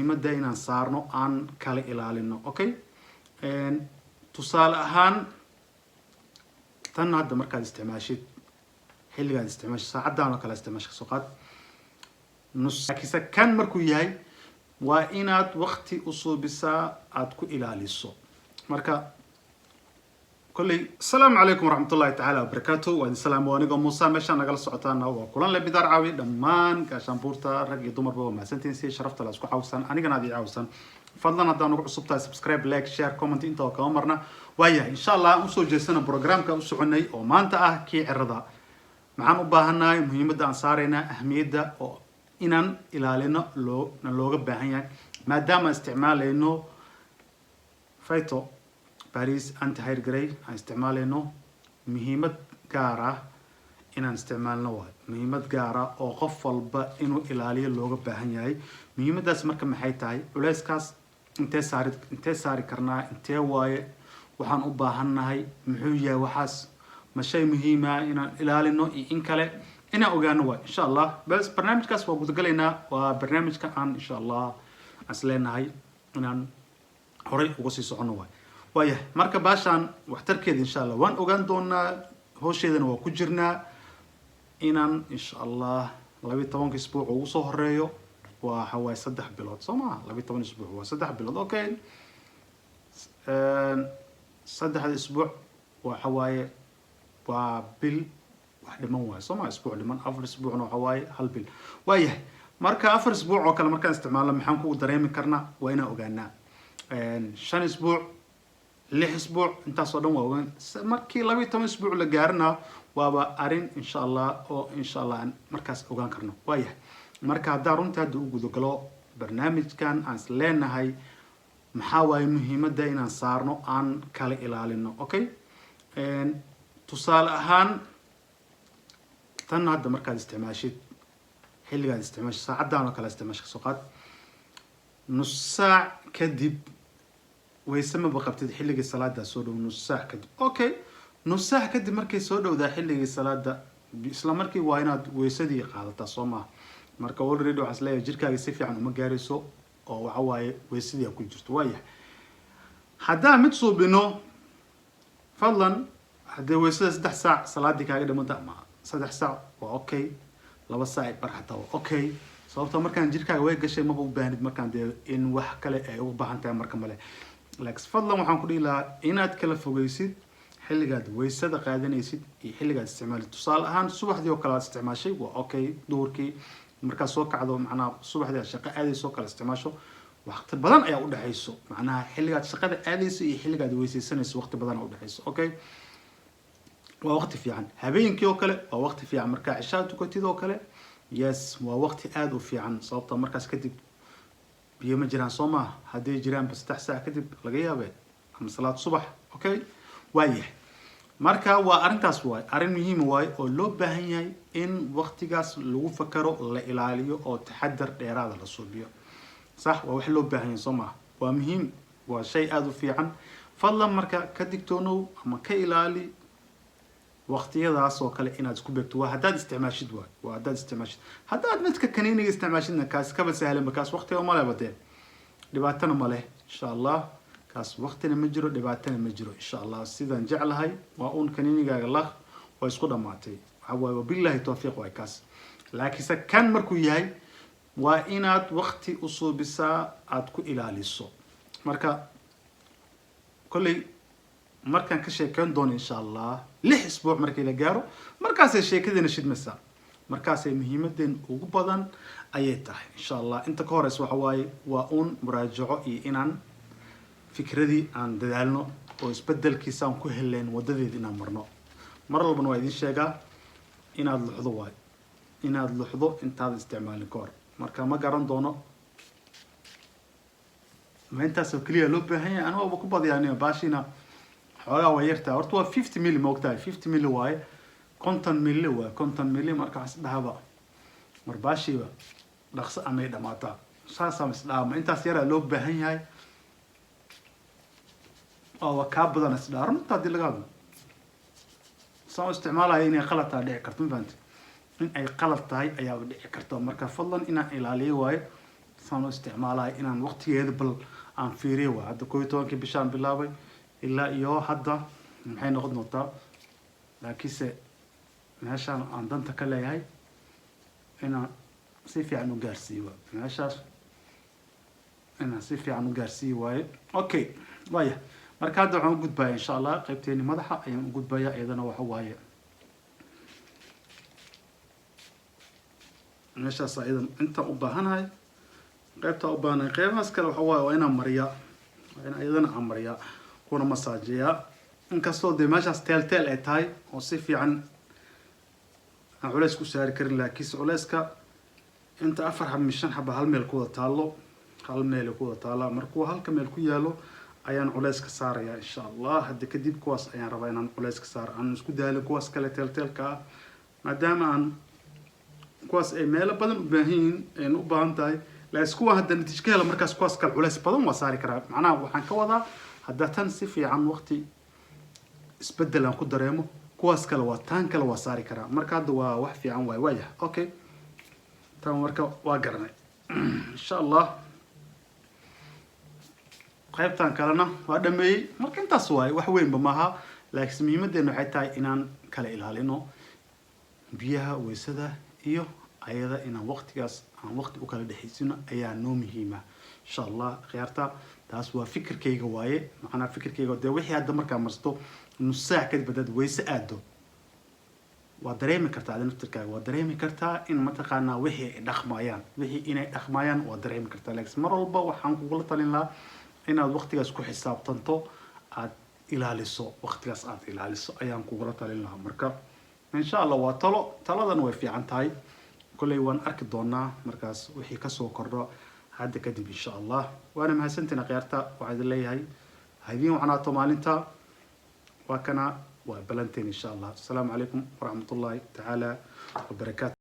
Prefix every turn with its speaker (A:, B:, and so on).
A: muhiimadda inaan saarno aan kala ilaalino. Okay, tusaale ahaan tan hadda markaad isticmaashid xilligaad isticmaashid saacadan oo kale isticmaashid soo qaad nus kiisa kan markuu yahay waa inaad waqti u suubisaa aad ku ilaaliso. marka kulli assalaamu calaykum waraxmatullaahi tacaala wabarakaatuh. waa idin salaam waaniga Muuse meeshaan nagala socotaana waa kulan le bidaar caawi dhammaan gaashaanbuurta rag iyo dumarba waa mahadsantihiin si sharafta la isku cawsan anigana aad i cawsan. fadlan haddaan ugu cusub tahay subscribe like share comment inta oo kama marna waayahay insha allah aan usoo jeesana programka u soconay oo maanta ah kii cirada. maxaan u baahanahay muhiimadda aan saaraynaa ahmiyadda oo inaan ilaalino looga baahan yahay maadaama isticmaalayno Phyto Paris anti-hair grey aan isticmaalayno muhiimad gaar ah inaan isticmaalno waa muhiimad gaar ah oo qof walba inuu ilaaliyo looga baahan yahay. muhiimaddaas marka maxay tahay culeyskaas intee saari karnaa intee waaye waxaan u baahanahay muxuu yahay waxaas ma shay muhiim ah inaan ilaalino iyo in kale inaan ogaano waa insha allah. bas barnaamijkaas waa gudagalaynaa waa barnaamijka aan insha allah asleenahay inaan horay uga sii socono waa waayahay. marka baashaan waxtarkeeda insha allah waan ogaan doonaa howsheedana waa ku jirnaa inaan insha allah 12 isbuuc ugu soo horeeyo waa xawaay 3 bilood soo ma 12 isbuuc waa 3 bilood. okay 3 isbuuc waa xawaay waa bil wax dhiman waa soo ma isbuuc dhiman 4 isbuucna waxa waaye hal bil waayahay. marka 4 isbuuc oo kale markaan isticmaalno maxaan ku dareemi karnaa waa inaan ogaanaa 5 isbuuc 6 isbuuc intaas oo dhan waa ogaan. markii 12 isbuuc la gaarina waaba arin insha allah oo insha allah markaas ogaan karno waayahay. marka haddaan runtii hadda u gudagalo barnaamijkan aan leenahay maxaa waaye muhiimadda inaan saarno aan kala ilaalino. okay tusaale ahaan tan hadda markaad isticmaashid xilligaad isticmaashid saacadan oo kale isticmaashid soo qaad nus saac kadib wayse ma qabtid xilligii salaada soo dhow nus saac kadib. okay nus saac kadib markay soo dhowdaa xilligii salaada isla markii waa inaad waysadii qaadataa soo maaha. marka already waxaas leeyahay jirkaaga si fiican uma gaarayso oo waxa waaye waysadii ku jirto waayahay. haddaan mid suubino fadlan haddii waysada 3 saac salaadii kaaga dhimanta ama 3 saac waa okay 2 saac bar hataa waa okay sababtoo markaan jirkaaga way gashay maba u baahnid markaan dee in wax kale ay u baahan tahay marka male. laakiin fadlan waxaan ku dhihi lahaa inaad kala fogeysid xilligaad waysada qaadanaysid iyo xilligaad isticmaalid. tusaale ahaan subaxdii oo kale aad isticmaashay waa okay duhurkii markaad soo kacdo macnaha subaxdii aad shaqo aadayso kale isticmaasho waqti badan ayaa u dhaxayso macnaha xilligaad shaqada aadayso iyo xilligaad weysaysanayso waqti badan u dhaxayso. okay waa waqti fiican. habeenkii oo kale waa waqti fiican marka cishaa tukatid oo kale yes waa waqti aad u fiican sababtoo markaas kadib biyo ma jiraan soo maaha haddii jiraan bas 3 saac kadib laga yaabee ama salaad subax. okay waayahay. marka waa arintaas waay arin muhiim waay oo loo baahan yahay in waqtigaas lagu fakaro la ilaaliyo oo taxadar dheeraada la suubiyo sax waa wax loo baahan yahay soo maaha waa muhiim waa shay aad u fiican. fadlan marka ka digtoonow ama ka ilaali waqtiyadaas oo kale inaad isku beegto waa haddaad isticmaashid waay waa haddaad isticmaashid. haddaad midka kaniiniga isticmaashidna kaas kaba sahlan kaas waqtiga ma leh badee dhibaatana ma leh insha allah kaas waqtina ma jiro dhibaatana ma jiro insha allah. sidaan jeclahay waa uun kaniinigaaga laq waa isku dhamaatay waxa waaye wabillahi tawfiiq waay kaas. laakiinse kan markuu yahay waa inaad waqti u suubisaa aad ku ilaaliso. marka kolley markaan ka sheekeyn doono insha allah 6 isbuuc markii la gaaro markaasay sheekadina shidmaysaa markaasay muhiimadeen ugu badan ayay tahay insha allah. inta ka horeysa waxa waaye waa uun muraajaco iyo inaan fikradii aan dadaalno oo isbedelkiisa aan ku heleen wadadeeda inaan marno. mar walbana waa idin sheegaa inaad luxdo waay inaad luxdo intaad isticmaalin ka hor. marka ma garan doono ma intaasoo keliya loo baahan yahay anigaba ku badiyaan baashina xoogaa waa yartaa horta waa 50 ml ma ogtahay 50 ml waaye 50 ml waa 50 ml marka waxaas dhahaba mar baashiiba dhaqso amay dhamaataa saasama isdhaama intaas yaraa loo baahan yahay oo kaa badan isdhaa runta haddii laga hadlo soo isticmaalaya inay qalad tahay dhici karto ma fahanti in ay qalad tahay ayaa dhici karta marka fadlan inaan ilaaliyo waayo saan u isticmaalay inaan waqtigeeda bal aan fiiriyo waa hadda 12 bishaan bilaabay ilaa iyo hadda maxay noqon doontaa laakiinse meeshaan aan danta ka leeyahay inaan si fiican u gaarsiiyo meeshaas inaan si fiican u gaarsiiyo waaye okay waaya marka hadda waxaan u gudbayaa insha Allah qaybteeni madaxa ayaan u gudbayaa iyadana waxa waaye meeshaas aydan inta u baahanahay qaybta u baahanahay qaybahaas kale waxa waaye waa inaan mariyaa waa in iyadana aan mariyaa kuna masaajiyaa inkastoo dee meeshaas teel ay tahay oo si fiican aan culays ku saari karin laakiinse culayska inta 4 xab 5 xab hal meel ku wada taalo hal meel ku wada taala markuu halka meel ku yaalo ayaan culays ka saarayaa insha Allah hadda kadib kuwaas ayaan rabaa inaan culays ka saaro aan isku daalin kuwaas kale teelka ah maadaama aan kuwaas ay meel badan u baahan yihiin u baahan tahay la isku hadda natiijka hela markaas kuwaas kale culays badan waa saari karaa macnaha waxaan ka wadaa hadda tan si fiican waqti isbedel aan ku dareemo kuwaas kale waa tan kale waa saari karaa marka hadda waa wax fiican waaya okay tan marka waa garanay insha Allah qaybtan kalena waa dhameeyay marka intaas waay wax weyn ba maaha laakiin muhiimadeena waxay tahay inaan kala ilaalino biyaha weysada iyo ayada inaan waqtigaas aan waqti u kala dhaxaysino ayaa noo muhiima insha Allah khiyaarta taas waa fikirkayga waaye macna fikirkayga de wixii hadda marka marsto nus saac kadib dad weyse aado waa dareemi kartaa naftirkaaga waa dareemi kartaa in mataqaanaa wixii inay dhaqmayaan waa dareemi kartaa laakiin mar walba waxaan kugu talin lahaa inaad waqtigaas ku xisaabtanto aad ilaaliso waqtigaas aad ilaaliso ayaan kugu talin lahaa marka insha Allah waa taladan way fiican tahay kulay waan arki doonaa markaas wixii ka soo kordho hadda kadib insha Allah waana mahadsantina qiyaarta waxaan leeyahay haydin waxnaato maalinta waa kana waa balanteen insha Allah assalamu alaykum wa rahmatullahi ta'ala wa barakatuh